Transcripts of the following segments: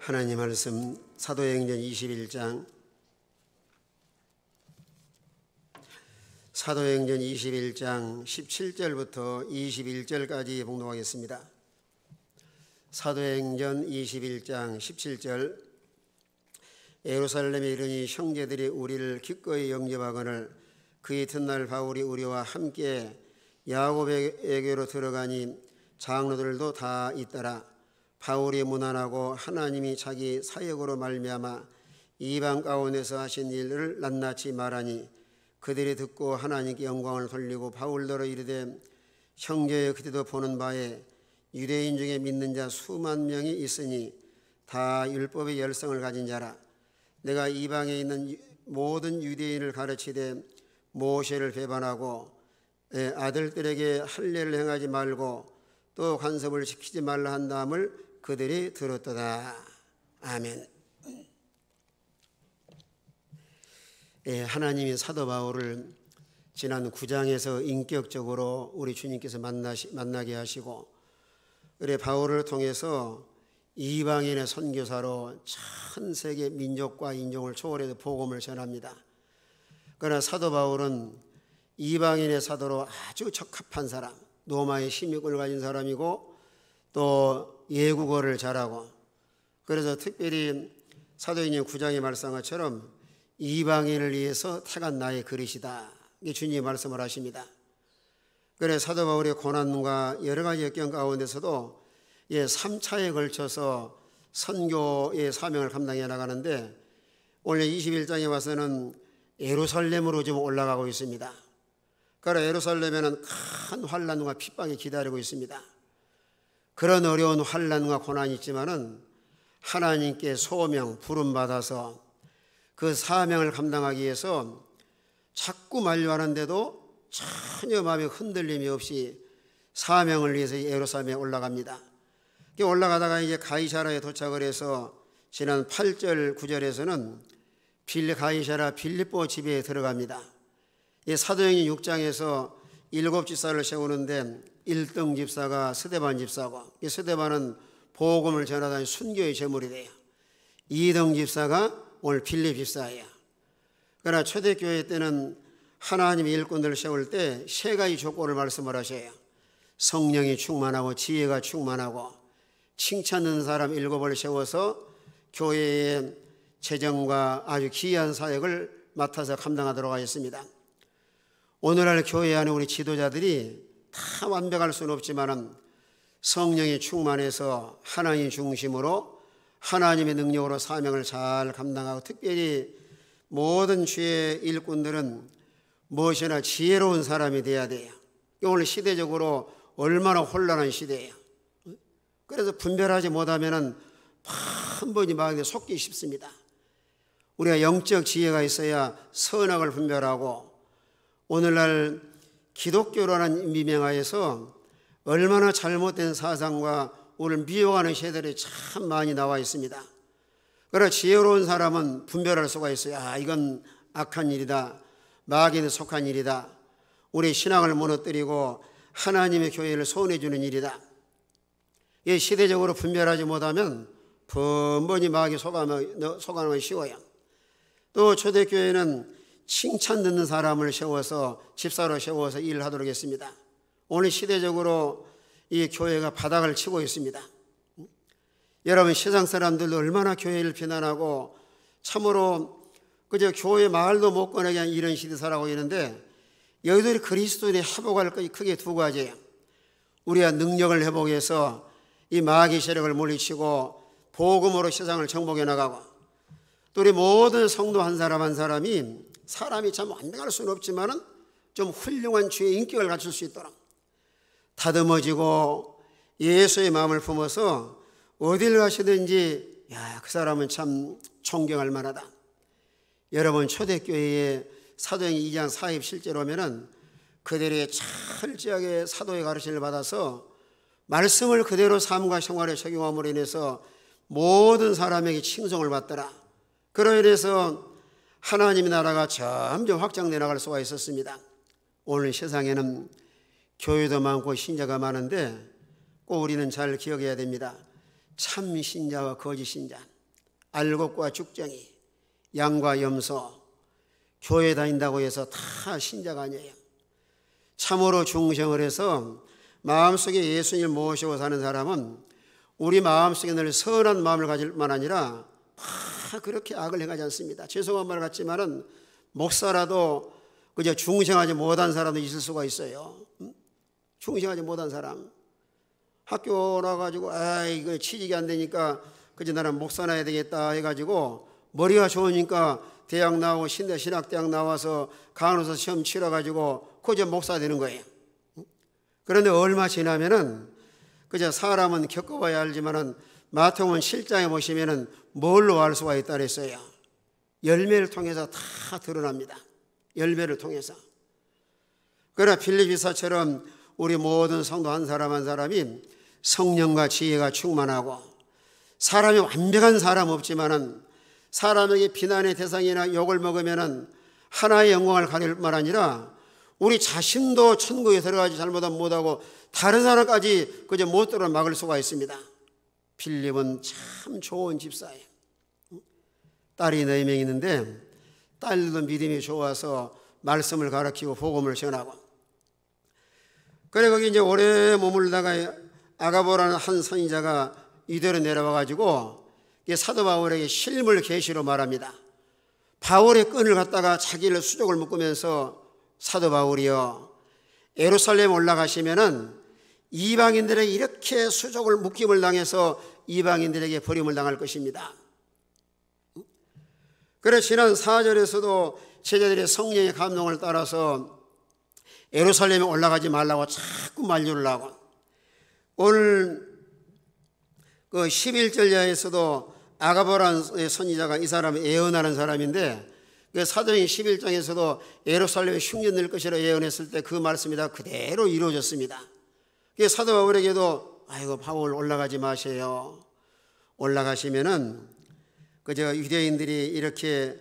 하나님 말씀 사도행전 21장 17절부터 21절까지 봉독하겠습니다. 사도행전 21장 17절 예루살렘에 이르니 형제들이 우리를 기꺼이 영접하거늘 그 이튿날 바울이 우리와 함께 야곱에게로 들어가니 장로들도 다 있더라. 바울이 문안하고 하나님이 자기 사역으로 말미암아 이방 가운데서 하신 일을 낱낱이 말하니 그들이 듣고 하나님께 영광을 돌리고 바울더러 이르되 형제여 그때도 보는 바에 유대인 중에 믿는 자 수만 명이 있으니 다 율법의 열성을 가진 자라. 내가 이방에 있는 모든 유대인을 가르치되 모세를 배반하고 아들들에게 할례를 행하지 말고 또 간섭을 지키지 말라 한다함을 그들이 들었도다. 아멘. 하나님이 사도 바울을 지난 9장에서 인격적으로 우리 주님께서 만나게 하시고 그래 바울을 통해서 이방인의 선교사로 전 세계 민족과 인종을 초월해서 복음을 전합니다. 그러나 사도 바울은 이방인의 사도로 아주 적합한 사람, 로마의 심육을 가진 사람이고 또 예국어를 잘하고 그래서 특별히 사도행전 9장의 말씀한 것처럼 이방인을 위해서 택한 나의 그릇이다. 이게 주님이 말씀을 하십니다. 그래서 사도 바울의 고난과 여러 가지 역경 가운데서도 3차에 걸쳐서 선교의 사명을 감당해 나가는데 오늘 21장에 와서는 예루살렘으로 좀 올라가고 있습니다. 그러나 예루살렘에는 큰 환난과 핍박이 기다리고 있습니다. 그런 어려운 환난과 고난이 있지만은 하나님께 소명, 부름받아서 그 사명을 감당하기 위해서 자꾸 만류하는데도 전혀 마음에 흔들림이 없이 사명을 위해서 예루살렘에 올라갑니다. 올라가다가 이제 가이사라에 도착을 해서 지난 8절 9절에서는 가이사라 빌립보 집에 들어갑니다. 사도행전 6장에서 7 집사를 세우는데 1등 집사가 스데반 집사고 이 스데반은 복음을 전하다니 순교의 제물이 돼요. 2등 집사가 오늘 빌립 집사예요. 그러나 초대교회 때는 하나님의 일꾼들을 세울 때 세 가지 조건을 말씀을 하셔요. 성령이 충만하고 지혜가 충만하고 칭찬 듣는 사람 7을 세워서 교회의 재정과 아주 귀한 사역을 맡아서 감당하도록 하였습니다. 오늘날 교회 안에 우리 지도자들이 다 완벽할 수는 없지만 성령이 충만해서 하나님 중심으로 하나님의 능력으로 사명을 잘 감당하고 특별히 모든 주의 일꾼들은 무엇이나 지혜로운 사람이 되어야 돼요. 오늘 시대적으로 얼마나 혼란한 시대예요. 그래서 분별하지 못하면 한 번이 마음에 속기 쉽습니다. 우리가 영적 지혜가 있어야 선악을 분별하고 오늘날 기독교라는 미명하에서 얼마나 잘못된 사상과 우리를 미워하는 세대들이 참 많이 나와 있습니다. 그러나 지혜로운 사람은 분별할 수가 있어요. 이건 악한 일이다. 마귀에 속한 일이다. 우리 신앙을 무너뜨리고 하나님의 교회를 소원해주는 일이다. 이 시대적으로 분별하지 못하면 번번이 마귀 속아가면 쉬워요. 또 초대교회는 칭찬 듣는 사람을 세워서 집사로 세워서 일을 하도록 했습니다. 오늘 시대적으로 이 교회가 바닥을 치고 있습니다. 여러분 세상 사람들도 얼마나 교회를 비난하고 참으로 그저 교회 말도 못 꺼내게 하는 이런 시대 살아가고 있는데 여기들이 그리스도인의 회복할 것이 크게 두 가지예요. 우리가 능력을 회복해서 이 마귀 세력을 물리치고 복음으로 세상을 정복해 나가고 또 우리 모든 성도 한 사람 한 사람이 참 완벽할 수는 없지만 좀 훌륭한 주의 인격을 갖출 수 있도록 다듬어지고 예수의 마음을 품어서 어딜 가시든지 그 사람은 참 존경할 만하다. 여러분 초대교회에 사도행전 2장 47절 오면은 그들의 철저하게 사도의 가르침을 받아서 말씀을 그대로 삶과 생활에 적용함으로 인해서 모든 사람에게 칭송을 받더라. 그로 인해서 하나님의 나라가 점점 확장되어 나갈 수가 있었습니다. 오늘 세상에는 교회도 많고 신자가 많은데 꼭 우리는 잘 기억해야 됩니다. 참 신자와 거짓 신자. 알곡과 죽정이, 양과 염소, 교회 다닌다고 해서 다 신자가 아니에요. 참으로 중생을 해서 마음속에 예수님을 모시고 사는 사람은 우리 마음속에 늘 선한 마음을 가질 뿐만 아니라 다 그렇게 악을 행하지 않습니다. 죄송한 말 같지만은 목사라도 그저 중생하지 못한 사람도 있을 수가 있어요. 중생하지 못한 사람, 학교 나가지고 이거 취직이 안 되니까 그저 나는 목사 나야 되겠다 해가지고 머리가 좋으니까 대학 나오고 신학대학 나와서 간호사 시험 치러가지고 그저 목사 되는 거예요. 그런데 얼마 지나면은 그저 사람은 겪어봐야 알지만은 마태복음 7장에 보시면은 뭘로 알 수가 있다 그랬어요. 열매를 통해서 다 드러납니다. 열매를 통해서. 그러나 빌립보서처럼 우리 모든 성도 한 사람 한 사람이 성령과 지혜가 충만하고 사람이 완벽한 사람 없지만은 사람에게 비난의 대상이나 욕을 먹으면은 하나의 영광을 가릴 뿐만 아니라 우리 자신도 천국에 들어가지 잘못하면 못하고 다른 사람까지 그저 못 들어 막을 수가 있습니다. 빌립은 참 좋은 집사예요. 딸이 4명 있는데 딸도 믿음이 좋아서 말씀을 가르치고 복음을 전하고, 그래 거기 이제 오래 머물다가 아가보라는 한 선지자가 이대로 내려와 가지고 사도 바울에게 실물 계시로 말합니다. 바울의 끈을 갖다가 자기를 수족을 묶으면서 사도 바울이요, 예루살렘 올라가시면은 이방인들에게 이렇게 수족을 묶임을 당해서 이방인들에게 버림을 당할 것입니다. 그래 지난 4절에서도 제자들의 성령의 감동을 따라서 예루살렘에 올라가지 말라고 자꾸 만류를 하고, 오늘 그 11절야에서도 아가보라는 선지자가 이 사람을 예언하는 사람인데 그 사도행 11장에서도 예루살렘에 흉년 낼 것이라 예언했을 때 그 말씀이 다 그대로 이루어졌습니다. 사도 바울에게도 바울 올라가지 마세요. 올라가시면은 그저 유대인들이 이렇게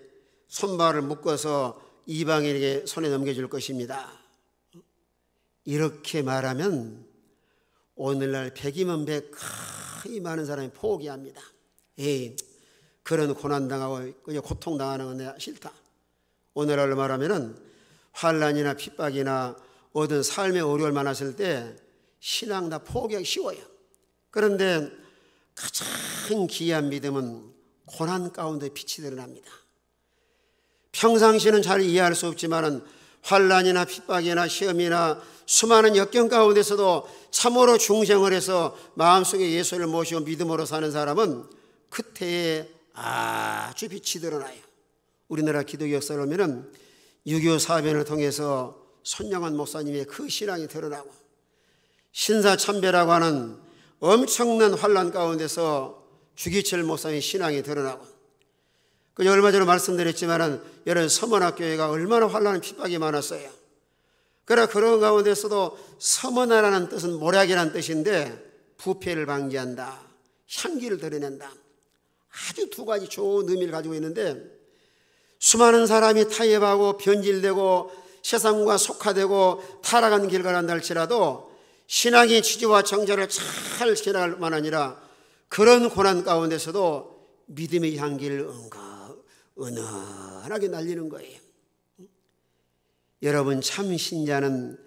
손발을 묶어서 이방인에게 손에 넘겨줄 것입니다. 이렇게 말하면 오늘날 100이면 100 거의 많은 사람이 포기합니다. 그런 고난당하고 고통당하는 건 내가 싫다. 오늘날로 말하면은 환난이나 핍박이나 어떤 삶의 어려움을 만났을 때 신앙 다 포기하기 쉬워요. 그런데 가장 귀한 믿음은 고난 가운데 빛이 드러납니다. 평상시는 잘 이해할 수 없지만은 환난이나 핍박이나 시험이나 수많은 역경 가운데서도 참으로 중생을 해서 마음속에 예수를 모시고 믿음으로 사는 사람은 그때에 아주 빛이 드러나요. 우리나라 기독교 역사를 보면은 6.25 사변을 통해서 손영환 목사님의 그 신앙이 드러나고, 신사참배라고 하는 엄청난 환난 가운데서 주기철 목사님의 신앙이 드러나고, 얼마 전에 말씀드렸지만은 여러분 서머나교회가 얼마나 환난과 핍박이 많았어요. 그러나 그런 가운데서도 서머나라는 뜻은 모략이라는 뜻인데 부패를 방지한다, 향기를 드러낸다, 아주 두 가지 좋은 의미를 가지고 있는데, 수많은 사람이 타협하고 변질되고 세상과 속화되고 타락한 길을 간다 할지라도 신앙의 취지와 정절을 잘 지나갈 뿐만 아니라 그런 고난 가운데서도 믿음의 향기를 은은하게 날리는 거예요. 여러분 참 신자는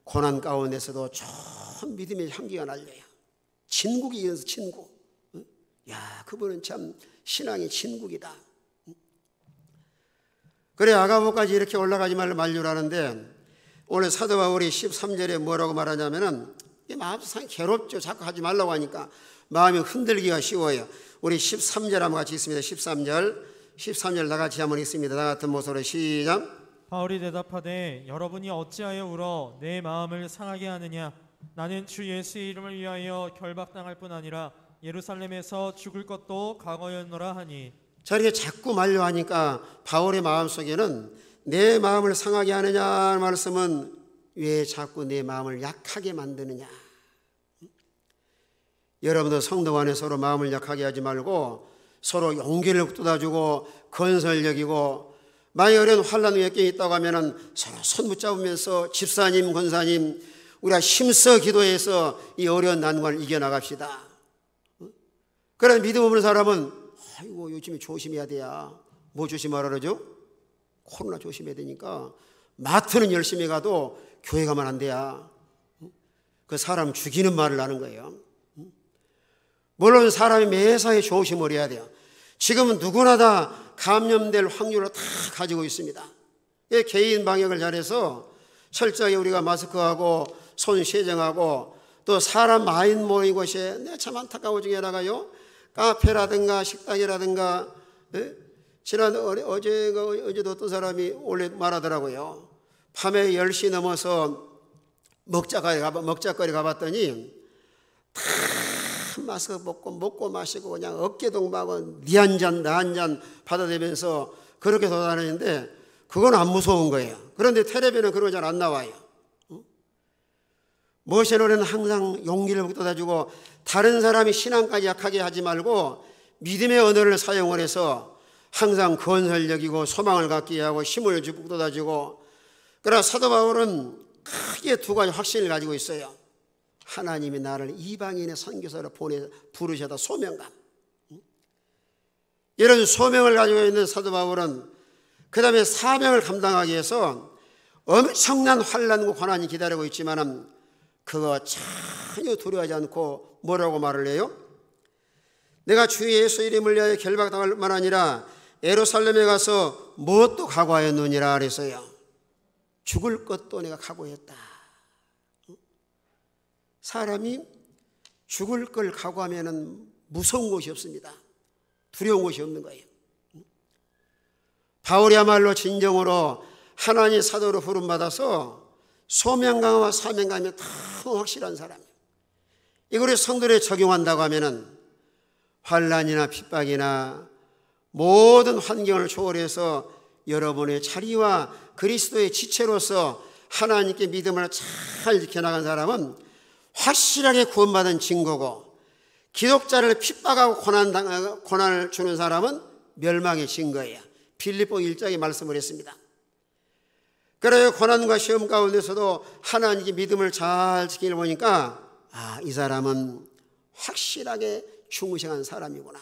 고난 가운데서도 참 믿음의 향기가 날려요. 진국이 이어서 진국. 그분은 참 신앙의 진국이다. 그래 아가보까지 이렇게 올라가지 말라 만류를 하는데, 오늘 사도 바울이 13절에 뭐라고 말하냐면은 마음이 상당히 괴롭죠. 자꾸 하지 말라고 하니까 마음이 흔들기가 쉬워요. 우리 13절 한번 같이 있습니다. 13절 다 같이 한번 읽습니다. 다 같은 목소리로 시작. 바울이 대답하되 여러분이 어찌하여 울어 내 마음을 상하게 하느냐. 나는 주 예수의 이름을 위하여 결박당할 뿐 아니라 예루살렘에서 죽을 것도 각오였노라 하니. 자, 이렇게 자꾸 만류하니까 바울의 마음속에는 내 마음을 상하게 하느냐 말씀은 왜 자꾸 내 마음을 약하게 만드느냐. 여러분도 성도 간에 서로 마음을 약하게 하지 말고 서로 용기를 쏟아주고 건설 여기고, 만약 어려운 환난 역경이 있다고 하면은 서로 손 붙잡으면서 집사님, 권사님 우리가 힘써 기도해서 이 어려운 난관을 이겨나갑시다. 그런 믿음 없는 사람은 아이고 요즘에 조심해야 돼야. 뭐 조심하라 그러죠? 코로나 조심해야 되니까 마트는 열심히 가도 교회 가면 안 돼야. 그 사람 죽이는 말을 하는 거예요. 물론 사람이 매사에 조심을 해야 돼요. 지금은 누구나 다 감염될 확률을 다 가지고 있습니다. 개인 방역을 잘해서 철저하게 우리가 마스크하고 손 세정하고 또 사람 많이 모인 곳에 내가 참 안타까운 중에 하나가요. 카페라든가 식당이라든가 지난 어제도 어떤 사람이 원래 말하더라고요. 밤에 10시 넘어서 먹자거리 가봤더니 다 마스크 벗고 먹고 마시고 그냥 어깨동무하고 니 한 잔 나 한 잔 받아대면서 그렇게 돌아다니는데 그건 안 무서운 거예요. 그런데 텔레비는 그런 거 잘 안 나와요. 모세노래는 항상 용기를 북돋아주고 다른 사람이 신앙까지 약하게 하지 말고 믿음의 언어를 사용을 해서 항상 건설력이고 소망을 갖게 하고 힘을 북돋아주고. 그러나 사도 바울은 크게 두 가지 확신을 가지고 있어요. 하나님이 나를 이방인의 선교사로 부르셔다 소명감. 이런 소명을 가지고 있는 사도 바울은 그 다음에 사명을 감당하기 위해서 엄청난 환난과 고난이 기다리고 있지만 그거 전혀 두려워하지 않고 뭐라고 말을 해요? 내가 주 예수 이름을 위하여 결박당할 뿐만 아니라 예루살렘에 가서 무엇도 각오하였느니라 그랬어요. 죽을 것도 내가 각오했다. 사람이 죽을 걸 각오하면 무서운 것이 없습니다. 두려운 것이 없는 거예요. 바울이야말로 진정으로 하나님의 사도로 부름받아서 소명감과 사명감이 너무 확실한 사람이에요. 이걸 성도들에 적용한다고 하면은 환난이나 핍박이나 모든 환경을 초월해서 여러분의 자리와 그리스도의 지체로서 하나님께 믿음을 잘 지켜나간 사람은 확실하게 구원받은 증거고, 기독자를 핍박하고 고난을 주는 사람은 멸망의 증거예요. 빌립보 1장에 말씀을 했습니다. 그래요. 고난과 시험 가운데서도 하나님께 믿음을 잘 지키려 보니까 이 사람은 확실하게 충성한 사람이구나.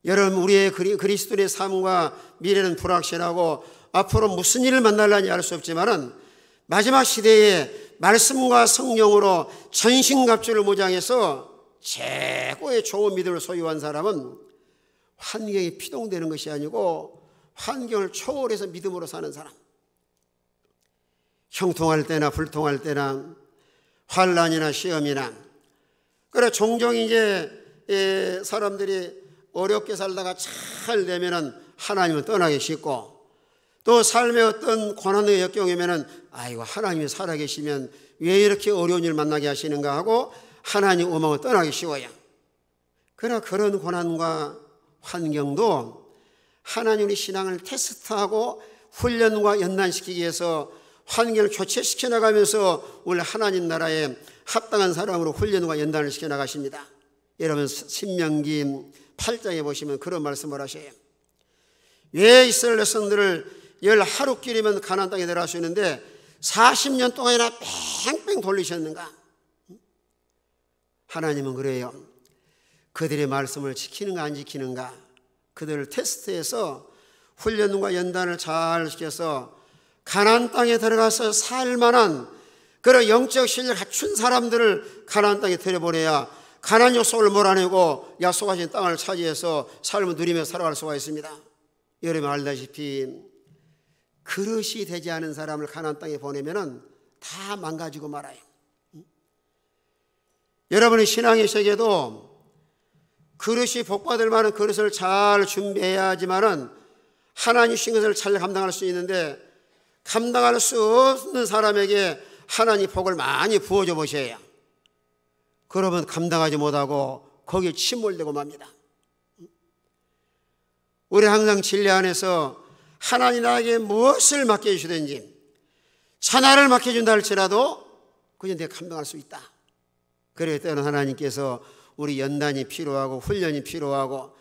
여러분, 우리의 그리스도의 삶과 미래는 불확실하고 앞으로 무슨 일을 만날는지 알 수 없지만은 마지막 시대에 말씀과 성령으로 전신갑주를 무장해서 최고의 좋은 믿음을 소유한 사람은 환경이 피동되는 것이 아니고 환경을 초월해서 믿음으로 사는 사람. 형통할 때나 불통할 때나 환난이나 시험이나, 그래 종종 이제 사람들이 어렵게 살다가 잘 되면은 하나님은 떠나기 쉽고, 또 삶의 어떤 고난의 역경이면은 아이고 하나님이 살아계시면 왜 이렇게 어려운 일 만나게 하시는가 하고 하나님 음악을 떠나기 쉬워요. 그러나 그런 고난과 환경도 하나님의 신앙을 테스트하고 훈련과 연단시키기 위해서 환경을 교체시켜 나가면서 원래 하나님 나라에 합당한 사람으로 훈련과 연단을 시켜 나가십니다. 여러분 신명기 8장에 보시면 그런 말씀을 하셔요. 왜 이스라엘 백성들을 10하루길이면 가나안 땅에 들어갈 수 있는데 40년 동안이나 뺑뺑 돌리셨는가? 하나님은 그래요. 그들의 말씀을 지키는가 안 지키는가, 그들을 테스트해서 훈련과 연단을 잘 시켜서 가나안 땅에 들어가서 살만한 그런 영적 실력을 갖춘 사람들을 가나안 땅에 들여보내야 가나안 약속을 몰아내고 약속하신 땅을 차지해서 삶을 누리며 살아갈 수가 있습니다. 여러분 알다시피 그릇이 되지 않은 사람을 가나안 땅에 보내면은 다 망가지고 말아요. 여러분의 신앙의 세계도 그릇이 복받을 만한 그릇을 잘 준비해야 하지만은 하나님 주신 것을 잘 감당할 수 있는데, 감당할 수 없는 사람에게 하나님 복을 많이 부어줘 보셔야, 그러면 감당하지 못하고 거기에 침몰되고 맙니다. 우리 항상 진리 안에서 하나님 나에게 무엇을 맡겨주시든지 천하를 맡겨준다 할지라도 그냥 내가 감당할 수 있다. 그래 때는 하나님께서 우리 연단이 필요하고 훈련이 필요하고,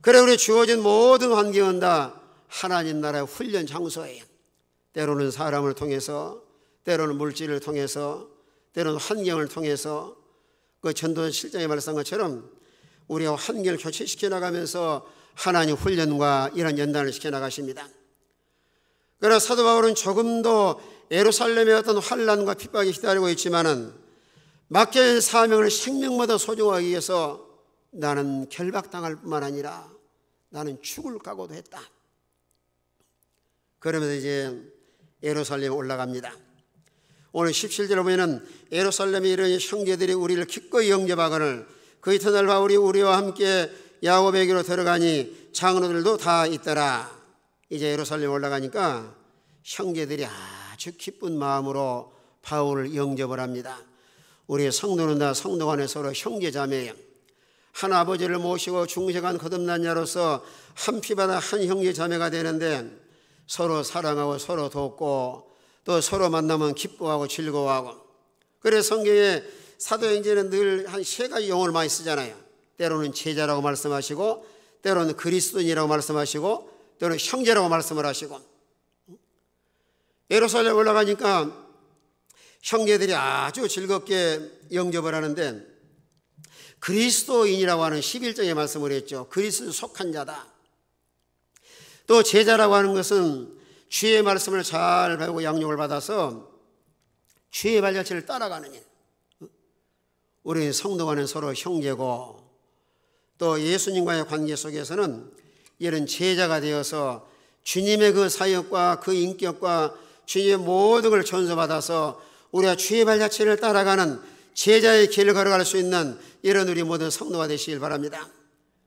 그래 우리 주어진 모든 환경은 다 하나님 나라의 훈련 장소예요. 때로는 사람을 통해서, 때로는 물질을 통해서, 때로는 환경을 통해서, 그 전도전 7장에 말씀한 것처럼 우리와 환경을 교체시켜 나가면서 하나님 훈련과 이런 연단을 시켜 나가십니다. 그러나 사도 바울은 조금도 예루살렘의 어떤 환난과 핍박이 기다리고 있지만은 맡겨진 사명을 생명보다 소중하기 위해서 나는 결박당할 뿐만 아니라 나는 죽을 각오도 했다. 그러면서 이제 예루살렘에 올라갑니다. 오늘 17절에 보면은 예루살렘에 이르니 형제들이 우리를 기꺼이 영접하거늘 그 이튿날 바울이 우리와 함께 야곱에게로 들어가니 장로들도 다 있더라. 이제 예루살렘에 올라가니까 형제들이 아주 기쁜 마음으로 바울을 영접을 합니다. 우리 성도는 다 성도 간에 서로 형제자매예요. 한 아버지를 모시고 중생한 거듭난 자로서 한 피바다 한 형제자매가 되는데 서로 사랑하고 서로 돕고 또 서로 만나면 기뻐하고 즐거워하고. 그래서 성경에 사도행전에는 늘 한 세 가지 용어를 많이 쓰잖아요. 때로는 제자라고 말씀하시고 때로는 그리스도인이라고 말씀하시고 때로는 형제라고 말씀을 하시고. 예루살렘 올라가니까 형제들이 아주 즐겁게 영접을 하는데 그리스도인이라고 하는 11장의 말씀을 했죠. 그리스도 속한 자다. 또 제자라고 하는 것은 주의 말씀을 잘 배우고 양육을 받아서 주의 발자취를 따라가는 일. 우리 성도 간은 서로 형제고 또 예수님과의 관계 속에서는 이런 제자가 되어서 주님의 그 사역과 그 인격과 주님의 모든 걸 전수받아서 우리가 주의 발자취를 따라가는 제자의 길을 걸어갈 수 있는 이런 우리 모든 성도가 되시길 바랍니다.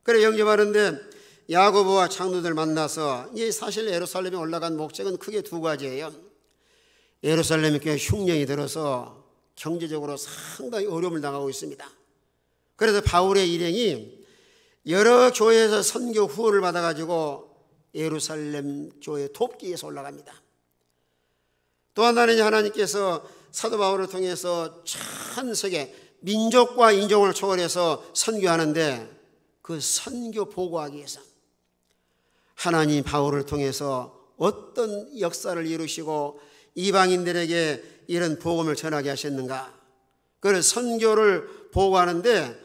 그래 영접하는데 야고보와 장로들 만나서 이 사실 예루살렘에 올라간 목적은 크게 두 가지예요. 예루살렘에 꽤 흉년이 들어서 경제적으로 상당히 어려움을 당하고 있습니다. 그래서 바울의 일행이 여러 교회에서 선교 후원을 받아가지고 예루살렘 교회 돕기 위해서 올라갑니다. 또 하나는 하나님께서 사도 바울을 통해서 전 세계 민족과 인종을 초월해서 선교하는데 그 선교 보고하기 위해서 하나님 바울을 통해서 어떤 역사를 이루시고 이방인들에게 이런 복음을 전하게 하셨는가. 그래서 선교를 보고하는데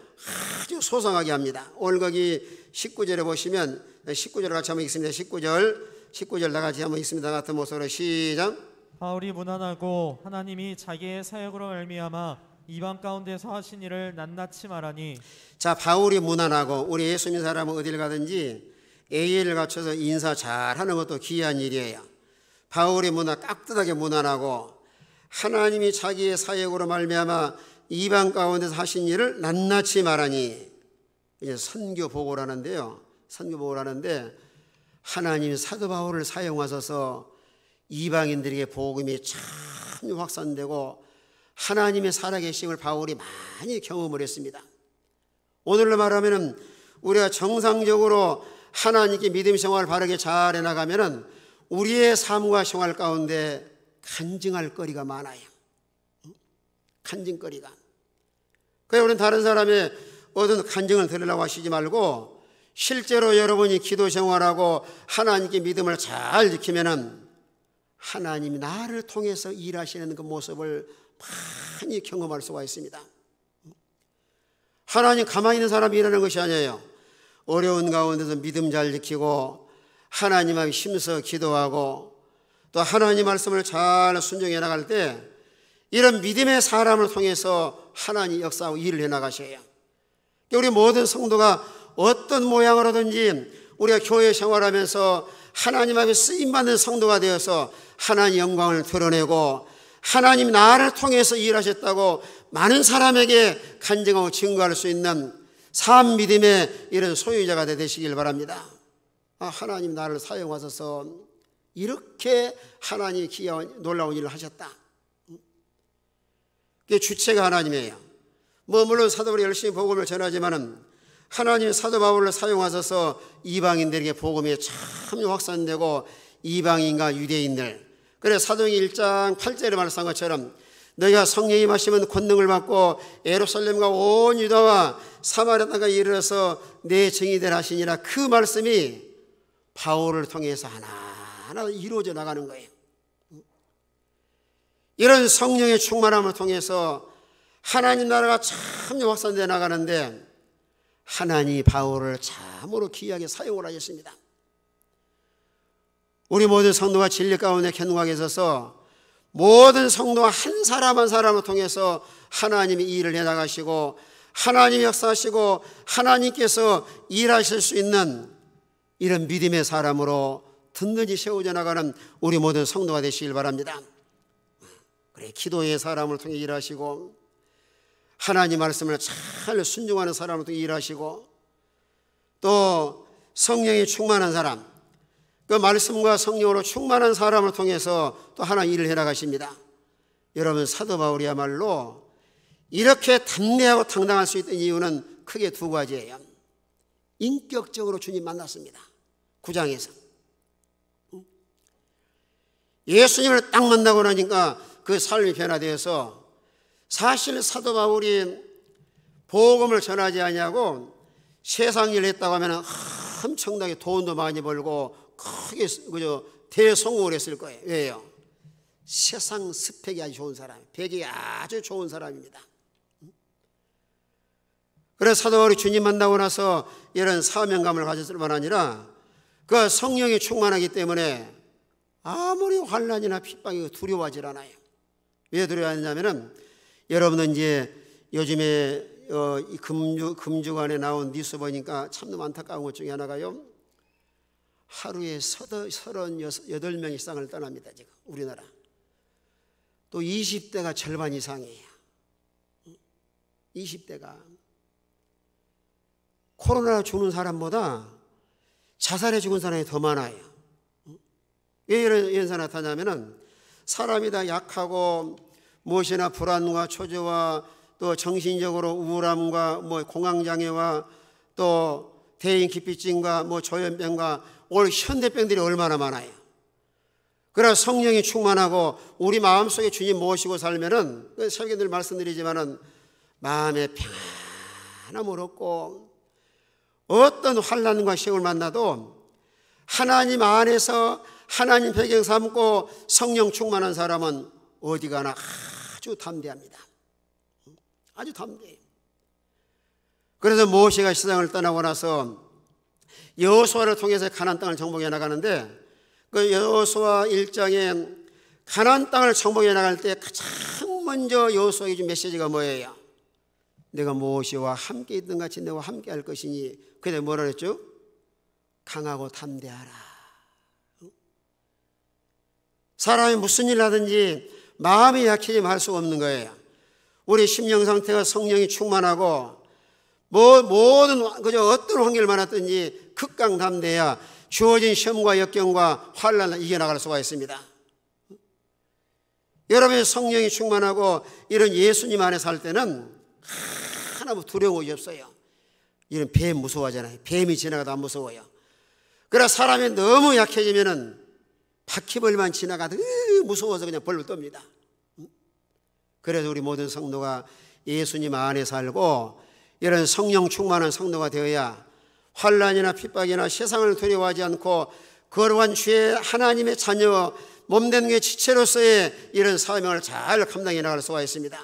아주 소상하게 합니다. 오늘 거기 19절에 보시면 19절을 같이 한번 읽습니다. 19절 다 같이 한번 읽습니다. 같은 목소리로 시작. 바울이 무난하고 하나님이 자기의 사역으로 말미암아 이방 가운데서 하신 일을 낱낱이 말하니. 자, 바울이 무난하고 우리 예수 믿는 사람은 어딜 가든지 예의를 갖춰서 인사 잘하는 것도 귀한 일이에요. 바울이 깍듯하게 무난하고 하나님이 자기의 사역으로 말미암아 이방 가운데서 하신 일을 낱낱이 말하니. 이제 선교 보고라는데요. 선교 보고라는데 하나님이 사도 바울을 사용하셔서 이방인들에게 복음이 참 확산되고 하나님의 살아계심을 바울이 많이 경험을 했습니다. 오늘로 말하면 우리가 정상적으로 하나님께 믿음 생활을 바르게 잘 해나가면 우리의 삶과 생활 가운데 간증할 거리가 많아요. 간증거리가. 그래서 우리는 다른 사람의 어떤 간증을 들으려고 하시지 말고 실제로 여러분이 기도 생활하고 하나님께 믿음을 잘 지키면 하나님이 나를 통해서 일하시는 그 모습을 많이 경험할 수가 있습니다. 하나님 가만히 있는 사람이 일하는 것이 아니에요. 어려운 가운데서 믿음 잘 지키고 하나님 앞에 힘써 기도하고 또 하나님 말씀을 잘 순종해 나갈 때 이런 믿음의 사람을 통해서 하나님 역사하고 일을 해나가셔요. 우리 모든 성도가 어떤 모양으로든지 우리가 교회 생활하면서 하나님 앞에 쓰임받는 성도가 되어서 하나님 영광을 드러내고 하나님 나를 통해서 일하셨다고 많은 사람에게 간증하고 증거할 수 있는 삶 믿음의 이런 소유자가 되시길 바랍니다. 하나님 나를 사용하셔서 이렇게 하나님이 귀한 놀라운 일을 하셨다. 그게 주체가 하나님이에요. 물론 사도 바울이 열심히 복음을 전하지만은 하나님이 사도 바울을 사용하셔서 이방인들에게 복음이 참 확산되고 이방인과 유대인들. 그래 사도행전 1장 8절에 말씀한 것처럼 너희가 성령이 임하시면 권능을 받고 예루살렘과 온 유다와 사마리아 땅까지 이르러서 내 증인이 되라 하시니라. 그 말씀이 바울을 통해서 하나하나 이루어져 나가는 거예요. 이런 성령의 충만함을 통해서 하나님 나라가 참 확산되어 나가는데 하나님이 바울을 참으로 귀하게 사용을 하셨습니다. 우리 모든 성도가 진리 가운데 견고하게 있어서 모든 성도가 한 사람 한 사람을 통해서 하나님이 이 일을 해나가시고 하나님이 역사하시고 하나님께서 일하실 수 있는 이런 믿음의 사람으로 든든히 세워져 나가는 우리 모든 성도가 되시길 바랍니다. 그래, 기도의 사람을 통해 일하시고 하나님 말씀을 잘 순종하는 사람을 통해 일하시고 또 성령이 충만한 사람, 그 말씀과 성령으로 충만한 사람을 통해서 또 하나님 일을 해나가십니다. 여러분, 사도 바울이야말로 이렇게 담대하고 당당할 수 있던 이유는 크게 두 가지예요. 인격적으로 주님 만났습니다. 9장에서 예수님을 딱 만나고 나니까 그 삶이 변화되어서 사실 사도 바울이 복음을 전하지 아니하고 세상 일을 했다고 하면 엄청나게 돈도 많이 벌고 크게 대성공을 했을 거예요. 왜요? 세상 스펙이 아주 좋은 사람, 배경이 아주 좋은 사람입니다. 그래서 사도 바울이 주님 만나고 나서 이런 사명감을 가졌을 뿐 아니라 그 성령이 충만하기 때문에 아무리 환난이나 핍박이 두려워하지 않아요. 왜 두려워하냐면은 여러분은 이제 요즘에 이 금주간에 나온 뉴스 보니까 참 안타까운 것 중에 하나가요, 하루에 38명 이상을 떠납니다. 지금 우리나라. 또 20대가 절반 이상이에요. 20대가 코로나 죽는 사람보다 자살해 죽은 사람이 더 많아요. 왜 이런 현상이 나타나냐면은 사람이 다 약하고 무엇이나 불안과 초조와 또 정신적으로 우울함과 공황장애와 또 대인기피증과 조현병과 올 현대병들이 얼마나 많아요. 그러나 성령이 충만하고 우리 마음속에 주님 모시고 살면은, 설교들 말씀드리지만은 마음에 평안함을 얻고 어떤 환난과 시험을 만나도 하나님 안에서 하나님 배경 삼고 성령 충만한 사람은 어디 가나 아주 담대합니다. 아주 담대해요. 그래서 모세가 세상을 떠나고 나서 여호수아를 통해서 가나안 땅을 정복해 나가는데, 그 여호수아 1장에 가나안 땅을 정복해 나갈 때 가장 먼저 여호수아에게 준 메시지가 뭐예요? 내가 모세와 함께 있던 같이 너와 함께 할 것이니. 그때 뭐라 그랬죠? 강하고 담대하라. 사람이 무슨 일 하든지 마음이 약해지면 할 수가 없는 거예요. 우리 심령 상태가 성령이 충만하고 모든 그저 어떤 환경을 만났든지 극강담대해야 주어진 시험과 역경과 환난을 이겨나갈 수가 있습니다. 여러분의 성령이 충만하고 이런 예수님 안에 살 때는 하나도 두려운 것이 없어요. 이런 뱀 무서워하잖아요. 뱀이 지나가도 안 무서워요. 그러나 사람이 너무 약해지면은 바퀴벌만 지나가도 무서워서 그냥 벌벌 떱니다. 그래서 우리 모든 성도가 예수님 안에 살고 이런 성령 충만한 성도가 되어야 환난이나 핍박이나 세상을 두려워하지 않고 거룩한 주의 하나님의 자녀 몸된 게 지체로서의 이런 사명을 잘 감당해 나갈 수가 있습니다.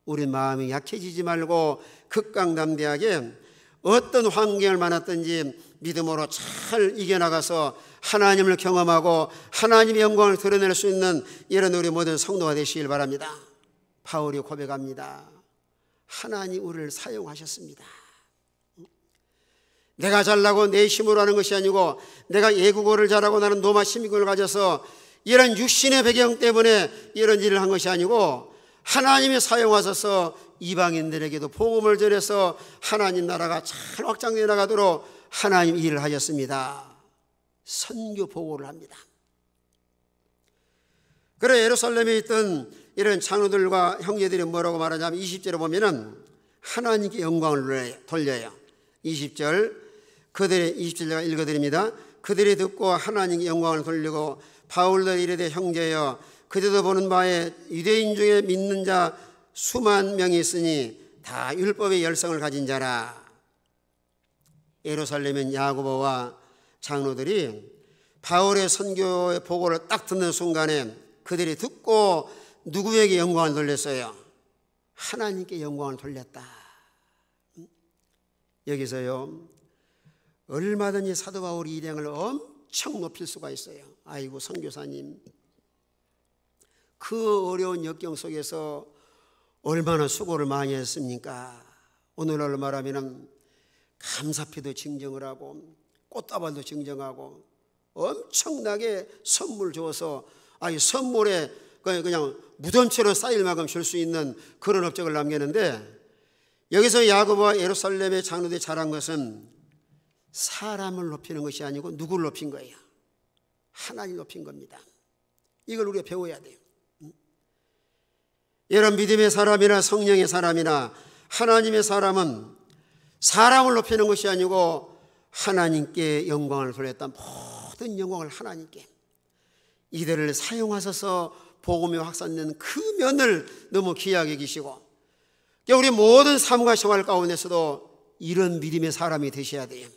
우리 마음이 약해지지 말고 극강담대하게 어떤 환경을 만났든지 믿음으로 잘 이겨나가서 하나님을 경험하고 하나님의 영광을 드러낼 수 있는 이런 우리 모든 성도가 되시길 바랍니다. 바울이 고백합니다. 하나님 우리를 사용하셨습니다. 내가 잘나고 내 힘으로 하는 것이 아니고 내가 외국어를 잘하고 나는 노마 시민권을 가져서 이런 육신의 배경 때문에 이런 일을 한 것이 아니고 하나님이 사용하셔서 이방인들에게도 복음을 전해서 하나님 나라가 잘 확장되어 나가도록 하나님 일을 하셨습니다. 선교 보고를 합니다. 그래 예루살렘에 있던 이런 장로들과 형제들이 뭐라고 말하냐면 20절에 보면은 하나님께 영광을 돌려요. 20절 그들의 20절 제가 읽어드립니다. 그들이 듣고 하나님께 영광을 돌리고 바울도 이르되 형제여 그대도 보는 바에 유대인 중에 믿는 자 수만 명이 있으니 다 율법의 열성을 가진 자라. 예루살렘인 야고보와 장로들이 바울의 선교의 보고를 딱 듣는 순간에 그들이 듣고 누구에게 영광을 돌렸어요? 하나님께 영광을 돌렸다. 여기서요, 얼마든지 사도 바울의 일행을 엄청 높일 수가 있어요. 아이고 선교사님, 그 어려운 역경 속에서 얼마나 수고를 많이 했습니까? 오늘날로 말하면 감사패도 증정을 하고 꽃다발도 증정하고 엄청나게 선물 줘서 선물에 그냥 무덤처럼 쌓일 만큼 줄 수 있는 그런 업적을 남겼는데, 여기서 야고보와 예루살렘의 장로들이 잘한 것은 사람을 높이는 것이 아니고 누구를 높인 거예요? 하나님 높인 겁니다. 이걸 우리가 배워야 돼요. 여러분, 믿음의 사람이나 성령의 사람이나 하나님의 사람은 사람을 높이는 것이 아니고 하나님께 영광을 돌렸다. 모든 영광을 하나님께, 이들을 사용하셔서 복음이 확산되는 그 면을 너무 귀하게 여기시고, 우리 모든 삶과 생활 가운데서도 이런 믿음의 사람이 되셔야 돼요.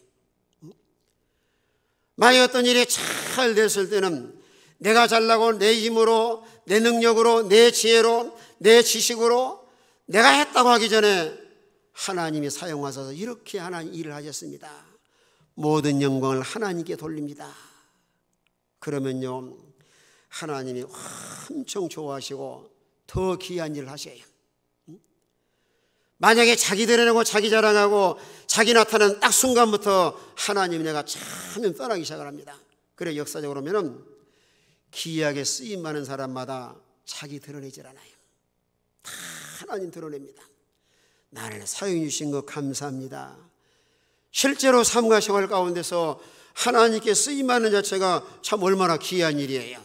만약 어떤 일이 잘 됐을 때는 내가 잘나고 내 힘으로, 내 능력으로, 내 지혜로, 내 지식으로 내가 했다고 하기 전에 하나님이 사용하셔서 이렇게 하나님 일을 하셨습니다. 모든 영광을 하나님께 돌립니다. 그러면요, 하나님이 엄청 좋아하시고 더 귀한 일을 하셔요. 만약에 자기 드러내고 자기 자랑하고 자기 나타나는 딱 순간부터 하나님이 내가 참 떠나기 시작을 합니다. 그래 역사적으로 보면 귀하게 쓰임 많은 사람마다 자기 드러내질 않아요. 다 하나님 드러냅니다. 나를 사용해 주신 것 감사합니다. 실제로 삶과 생활 가운데서 하나님께 쓰임 많은 자체가 참 얼마나 귀한 일이에요.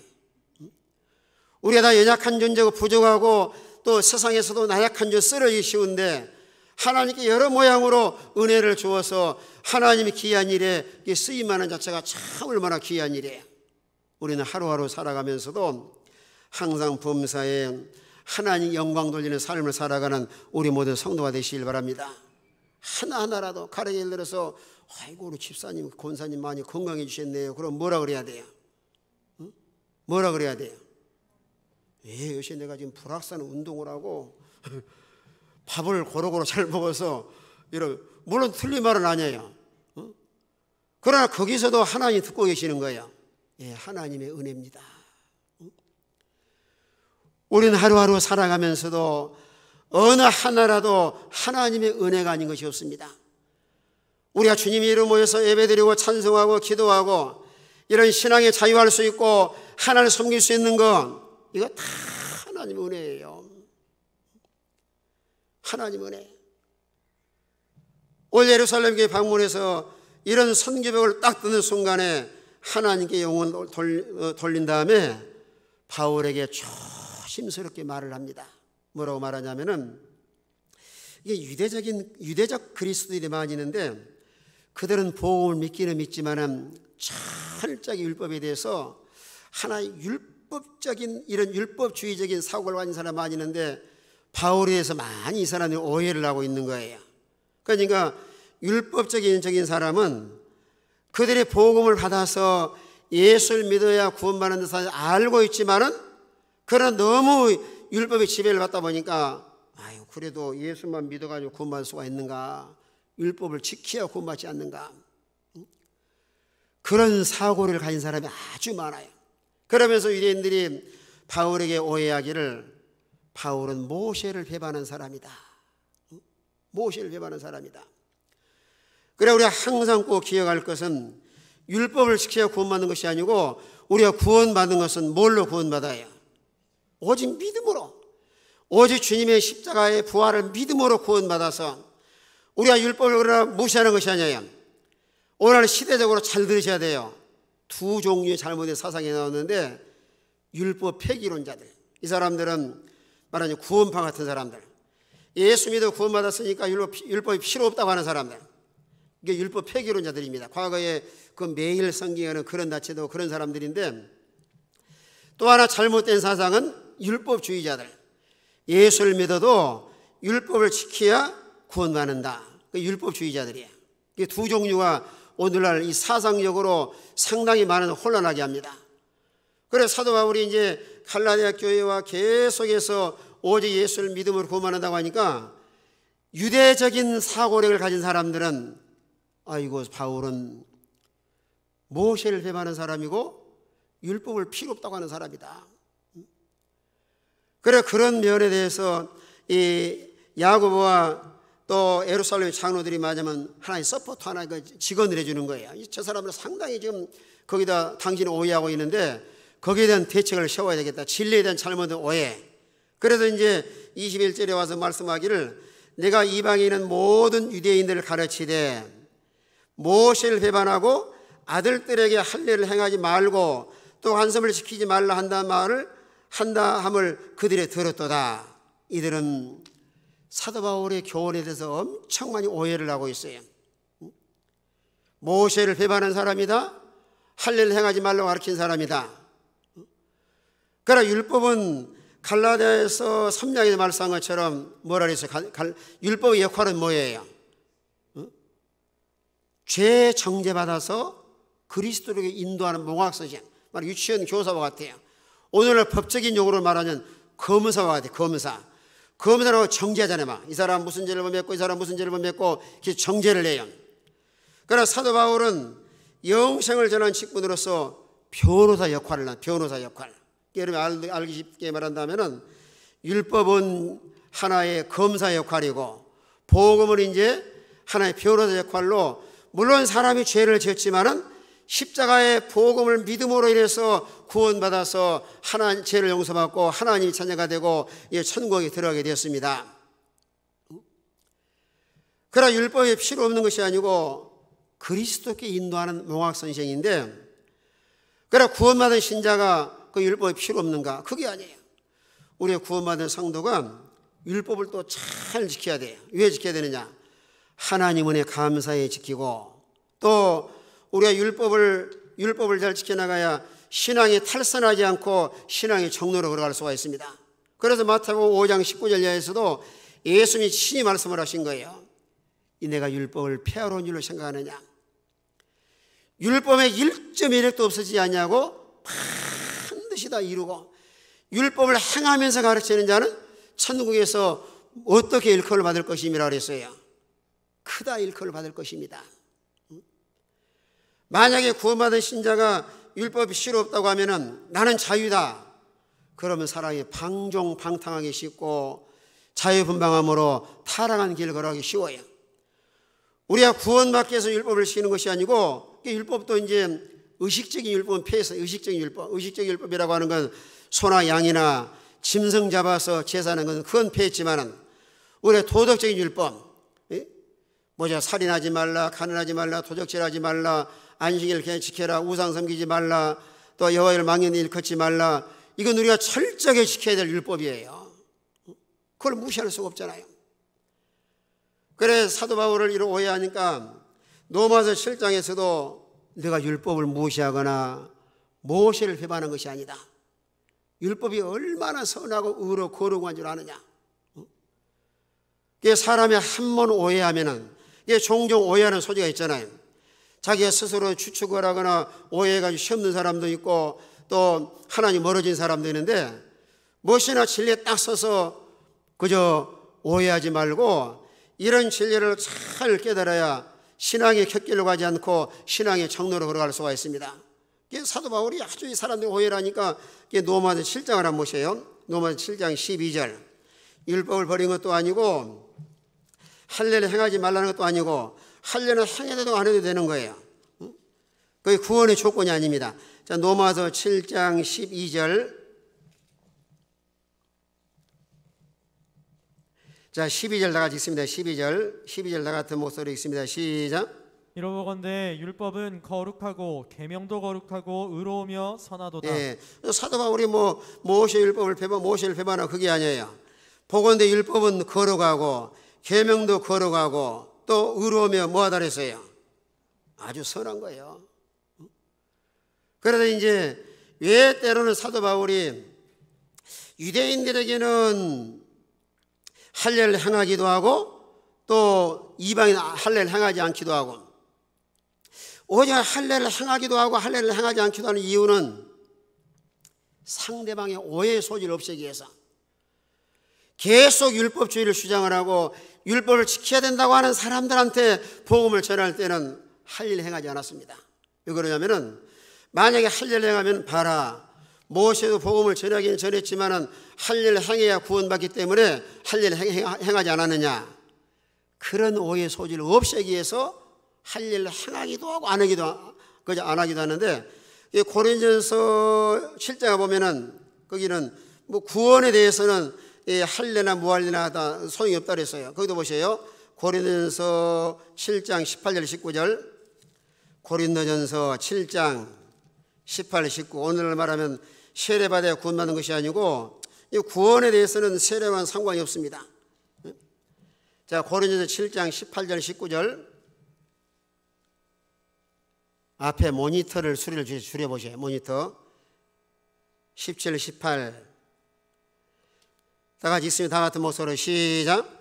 우리가 다 연약한 존재고 부족하고 또 세상에서도 나약한 존재 쓰러지기 쉬운데, 하나님께 여러 모양으로 은혜를 주어서 하나님이 귀한 일에 쓰임하는 자체가 참 얼마나 귀한 일이에요. 우리는 하루하루 살아가면서도 항상 범사에 하나님 영광 돌리는 삶을 살아가는 우리 모든 성도가 되시길 바랍니다. 하나하나라도 가령 예를 들어서 아이고 우리 집사님 권사님 많이 건강해 주셨네요. 그럼 뭐라 그래야 돼요? 뭐라 그래야 돼요? 요새 내가 지금 불악산 운동을 하고 밥을 고루고루 잘 먹어서 물론 틀린 말은 아니에요. 그러나 거기서도 하나님 듣고 계시는 거예요. 하나님의 은혜입니다. 우리는 하루하루 살아가면서도 어느 하나라도 하나님의 은혜가 아닌 것이 없습니다. 우리가 주님의 이름 모여서 예배드리고 찬송하고 기도하고 이런 신앙에 자유할 수 있고 하나님을 섬길 수 있는 건 이거 다 하나님의 은혜예요. 하나님 은혜. 올 예루살렘 교회 방문해서 이런 선교벽을 딱 듣는 순간에 하나님께 영혼을 돌린 다음에 바울에게 조심스럽게 말을 합니다. 뭐라고 말하냐면은, 이게 유대적 그리스도인이 많이 있는데 그들은 복음을 믿기는 믿지만은 철저하게 율법에 대해서 하나의 율법적인 이런 율법주의적인 사고를 가진 사람 많이 있는데, 바울에 대해서 많이 이 사람들이 오해를 하고 있는 거예요. 그러니까 율법적인 사람은 그들의 복음을 받아서 예수를 믿어야 구원받는 듯을 알고 있지만은, 그러나 너무 율법의 지배를 받다 보니까 그래도 예수만 믿어가지고 구원받을 수가 있는가, 율법을 지켜야 구원받지 않는가, 그런 사고를 가진 사람이 아주 많아요. 그러면서 유대인들이 바울에게 오해하기를, 바울은 모세를 배반한 사람이다. 모세를 배반한 사람이다. 그래 우리가 항상 꼭 기억할 것은 율법을 지켜야 구원받는 것이 아니고, 우리가 구원받는 것은 뭘로 구원받아요? 오직 믿음으로, 오직 주님의 십자가의 부활을 믿음으로 구원받아서, 우리가 율법을 그러나 무시하는 것이 아니에요. 오늘 시대적으로 잘 들으셔야 돼요. 두 종류의 잘못된 사상이 나오는데, 율법 폐기론자들, 이 사람들은 말하자면 구원파 같은 사람들, 예수 믿어 구원받았으니까 율법이 필요 없다고 하는 사람들, 이게 율법 폐기론자들입니다. 과거에 그 매일 성경에는 그런 자체도 그런 사람들인데, 또 하나 잘못된 사상은 율법주의자들, 예수를 믿어도 율법을 지켜야 구원받는다. 그 율법주의자들이에요. 이 두 종류가 오늘날 이 사상적으로 상당히 많은 혼란하게 합니다. 그래서 사도 바울이 이제 갈라디아 교회와 계속해서 오직 예수를 믿음으로 구원받는다고 하니까 유대적인 사고력을 가진 사람들은 아이고 바울은 모세를 배반하는 사람이고 율법을 필요 없다고 하는 사람이다. 그래 그런 면에 대해서 이 야고보와 또 예루살렘 장로들이 맞으면 하나의 서포트 하나 직언을 해주는 거예요. 저 사람은 상당히 지금 거기다 당신을 오해하고 있는데 거기에 대한 대책을 세워야 되겠다. 진리에 대한 잘못된 오해. 그래서 이제 21절에 와서 말씀하기를 내가 이방에 있는 모든 유대인들을 가르치되 모세를 배반하고 아들들에게 할례를 행하지 말고 또 환섭을 지키지 말라 한다 말을 한다 함을 그들이 들었도다. 이들은 사도 바울의 교훈에 대해서 엄청 많이 오해를 하고 있어요. 모세를 배반한 사람이다. 할례를 행하지 말라고 가르친 사람이다. 그러나 율법은 갈라디아에서 섬량에서 말씀한 것처럼 뭐라 그랬어요? 율법의 역할은 뭐예요? 죄 정죄받아서 그리스도에게 인도하는 몽학선생, 유치원 교사와 같아요. 오늘날 법적인 용어로 말하면 검사와 같아요. 검사라고 정죄하잖아요. 막. 이 사람 무슨 죄를 범했고 이 사람 무슨 죄를 범했고 정죄를 해요. 그러나 사도 바울은 영생을 전하는 직분으로서 변호사 역할을 한 변호사 역할. 여러분이 알기 쉽게 말한다면은 율법은 하나의 검사 역할이고 복음은 이제 하나의 변호사 역할로 물론 사람이 죄를 지었지만은 십자가의 복음을 믿음으로 인해서 구원받아서 하나님 죄를 용서받고 하나님의 자녀가 되고 천국에 들어가게 되었습니다. 그러나 율법이 필요 없는 것이 아니고 그리스도께 인도하는 몽학선생인데 그러나 구원받은 신자가 그 율법이 필요 없는가? 그게 아니에요. 우리가 구원받은 성도가 율법을 또 잘 지켜야 돼요. 왜 지켜야 되느냐? 하나님 은혜 감사히 지키고 또 우리가 율법을 잘 지켜나가야 신앙이 탈선하지 않고 신앙의 정로로 걸어갈 수가 있습니다. 그래서 마태복음 5장 19절 이하에서도 예수님이 친히 말씀을 하신 거예요. 이 내가 율법을 폐하러 온 줄로 생각하느냐? 율법에 1.1획도 없어지지 않냐고 반드시 다 이루고 율법을 행하면서 가르치는 자는 천국에서 어떻게 일컬을 받을 것임이라 그랬어요. 크다 일컬을 받을 것입니다. 만약에 구원받은 신자가 율법이 필요 없다고 하면은 나는 자유다. 그러면 사람이 방종방탕하기 쉽고 자유분방함으로 타락한 길을 걸어가기 쉬워요. 우리가 구원받기 위해서 율법을 지키는 것이 아니고 율법도 이제 의식적인 율법은 폐해서 의식적인 율법이라고 하는 건 소나 양이나 짐승 잡아서 제사하는 건 그건 폐했지만은 우리의 도덕적인 율법 살인하지 말라, 간음하지 말라, 도적질하지 말라, 안식일을 지켜라, 우상 섬기지 말라, 또 여호와를 망령되이 일컫지 말라. 이건 우리가 철저하게 지켜야 될 율법이에요. 그걸 무시할 수가 없잖아요. 그래 사도 바울을 이런 오해하니까 로마서 7장에서도 내가 율법을 무시하거나 모세를 배반한 것이 아니다. 율법이 얼마나 선하고 의로 거룩한 줄 아느냐. 사람이 한 번 오해하면은 종종 오해하는 소지가 있잖아요. 자기가 스스로 추측을 하거나 오해해가지고 시험 든 사람도 있고 또 하나님 멀어진 사람도 있는데 무엇이나 진리에 딱 서서 그저 오해하지 말고 이런 진리를 잘 깨달아야 신앙의 곁길로 가지 않고 신앙의 정로로 걸어갈 수가 있습니다. 사도 바울이 아주 이 사람들이 오해를 하니까 로마서 7장을 한번 보세요. 로마서 7장 12절 율법을 버린 것도 아니고 할례를 행하지 말라는 것도 아니고 할례는 행해도 안 해도 되는 거예요. 그게 구원의 조건이 아닙니다. 자, 로마서 7장 12절. 자, 12절 다 같이 있습니다. 12절 다 같은 목소리 있습니다. 시작. 이러건대 율법은 거룩하고 계명도 거룩하고 의로우며 선하도다. 예, 사도 바울이 모세를 배반하고 그게 아니에요. 보건대 율법은 거룩하고 계명도 거룩하고 또 의로우며 뭐하다 그랬어요? 아주 선한 거예요. 그래서 이제 왜 때로는 사도 바울이 유대인들에게는 할례를 행하기도 하고 또 이방인 할례를 행하지 않기도 하고 오히려 할례를 행하기도 하고 할례를 행하지 않기도 하는 이유는 상대방의 오해 소지를 없애기 위해서 계속 율법주의를 주장을 하고 율법을 지켜야 된다고 하는 사람들한테 복음을 전할 때는 할 일 행하지 않았습니다. 왜 그러냐면은 만약에 할 일 행하면 봐라, 모세도 복음을 전하긴 전했지만은 할 일 행해야 구원받기 때문에 할 일 행하지 않았느냐, 그런 오해 소지를 없애기 위해서 할 일 행하기도 하고 안 하기도 하는데, 고린도전서 7장에 보면은 거기는 뭐 구원에 대해서는 할래나 무할래나 하다 소용이 없다 그랬어요. 거기도 보세요. 고린도전서 7장 18절 19절. 고린도전서 7장 18, 19. 오늘날 말하면 세례받아야 구원받는 것이 아니고 이 구원에 대해서는 세례와는 상관이 없습니다. 자, 고린도전서 7장 18절 19절. 앞에 모니터를 수리를 줄여보세요. 모니터 17, 18. 다 같이 있으면 다 같은 목소리로 시작.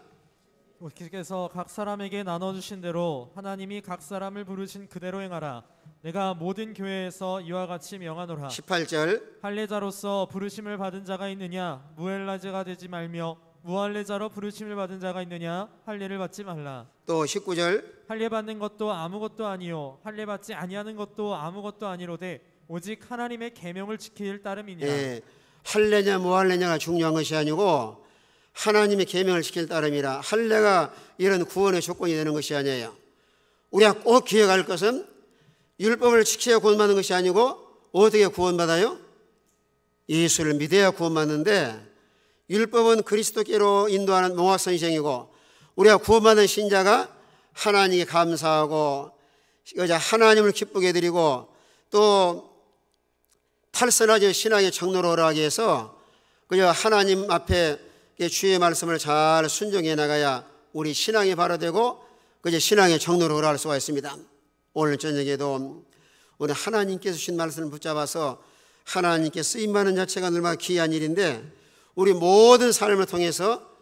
주께서 각 사람에게 나눠주신 대로 하나님이 각 사람을 부르신 그대로 행하라. 내가 모든 교회에서 이와 같이 명하노라. 18절. 할례자로서 부르심을 받은 자가 있느냐? 무할례자가 되지 말며, 무할례자로 부르심을 받은 자가 있느냐? 할례를 받지 말라. 또 19절. 할례 받는 것도 아무것도 아니요 할례 받지 아니하는 것도 아무것도 아니로되 오직 하나님의 계명을 지킬 따름이니라. 할례냐 무할례냐가 중요한 것이 아니고 하나님의 계명을 지킬 따름이라. 할례가 이런 구원의 조건이 되는 것이 아니에요. 우리가 꼭 기억할 것은 율법을 지켜야 구원받는 것이 아니고 어떻게 구원받아요? 예수를 믿어야 구원받는데, 율법은 그리스도께로 인도하는 몽학선생이고 우리가 구원받는 신자가 하나님께 감사하고 하나님을 기쁘게 드리고 또 탈선하지 신앙의 정로로 오라기 위해서 그저 하나님 앞에 주의 말씀을 잘 순종해 나가야 우리 신앙이 바로되고 그저 신앙의 정로로 오라할 수가 있습니다. 오늘 저녁에도 우리 하나님께서 주신 말씀을 붙잡아서 하나님께 쓰임받는 자체가 얼마나 귀한 일인데, 우리 모든 삶을 통해서